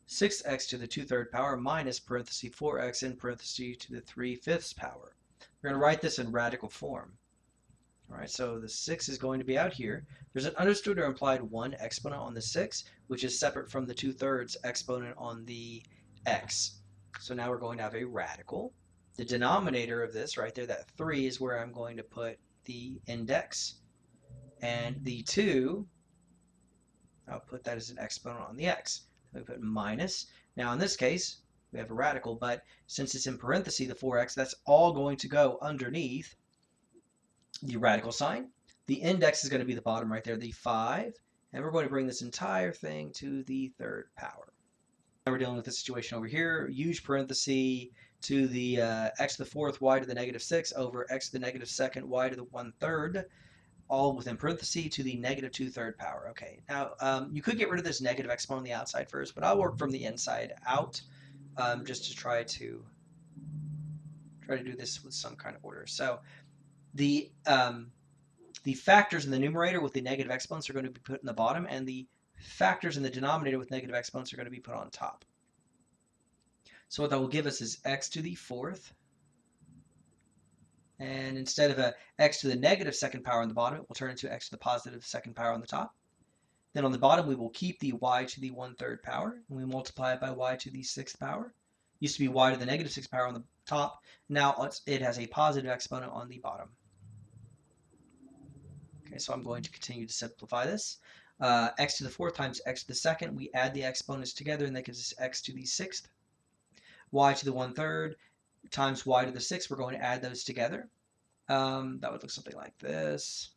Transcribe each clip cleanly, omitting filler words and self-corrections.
6x to the 2/3 power minus parenthesis 4x in parenthesis to the 3/5 power. We're going to write this in radical form. All right, so the 6 is going to be out here. There's an understood or implied 1 exponent on the 6, which is separate from the 2/3 exponent on the x. So now we're going to have a radical. The denominator of this right there, that 3, is where I'm going to put the index. And the 2, I'll put that as an exponent on the x. We put minus. Now in this case, we have a radical, but since it's in parentheses, the 4x, that's all going to go underneath the radical sign. The index is going to be the bottom right there, the 5, and we're going to bring this entire thing to the 3rd power. Now we're dealing with this situation over here. Huge parenthesis to the x to the 4th, y to the -6 over x to the -2nd, y to the 1/3, all within parenthesis to the -2/3 power. Okay, now you could get rid of this negative exponent on the outside first, but I'll work from the inside out just to try to do this with some kind of order. So the factors in the numerator with the negative exponents are going to be put in the bottom, and the factors in the denominator with negative exponents are going to be put on top. So what that will give us is x to the 4th. And instead of a x to the -2nd power on the bottom, it will turn into x to the +2nd power on the top. Then on the bottom, we will keep the y to the 1/3 power, and we multiply it by y to the 6th power. It used to be y to the -6th power on the top. Now it has a positive exponent on the bottom. Okay, so I'm going to continue to simplify this. X to the 4th times x to the 2nd. We add the exponents together, and that gives us x to the 6th. Y to the 1/3 times y to the 6th. We're going to add those together. That would look something like this.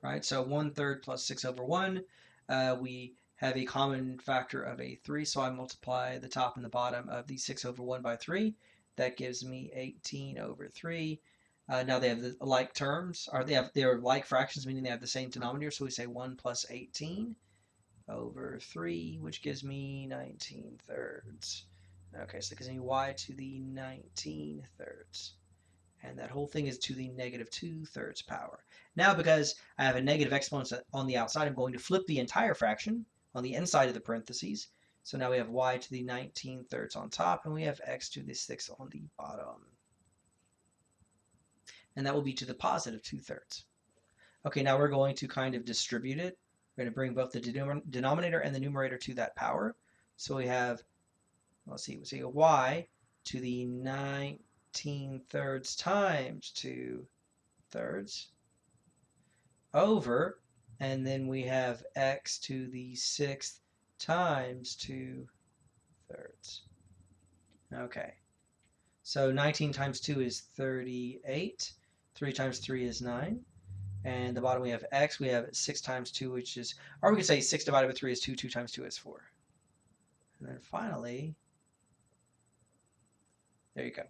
Right, so 1/3 plus 6/1. We have a common factor of a 3, so I multiply the top and the bottom of the 6/1 by 3. That gives me 18/3. Now they have the like terms, or they're like fractions, meaning they have the same denominator. So we say 1 plus 18/3, which gives me 19/3. Okay, so that gives me y to the 19/3. And that whole thing is to the -2/3 power. Now, because I have a negative exponent on the outside, I'm going to flip the entire fraction on the inside of the parentheses. So now we have y to the 19/3 on top, and we have x to the 6th on the bottom. And that will be to the +2/3. Okay, now we're going to kind of distribute it. We're going to bring both the denominator and the numerator to that power. So we have, let's see, y to the 19/3 times 2/3 over, and then we have x to the 6th times 2/3. Okay, so 19 times 2 is 38. 3 times 3 is 9. And the bottom we have x. We have 6 times 2, which is, or we could say 6 divided by 3 is 2. 2 times 2 is 4. And then finally, there you go.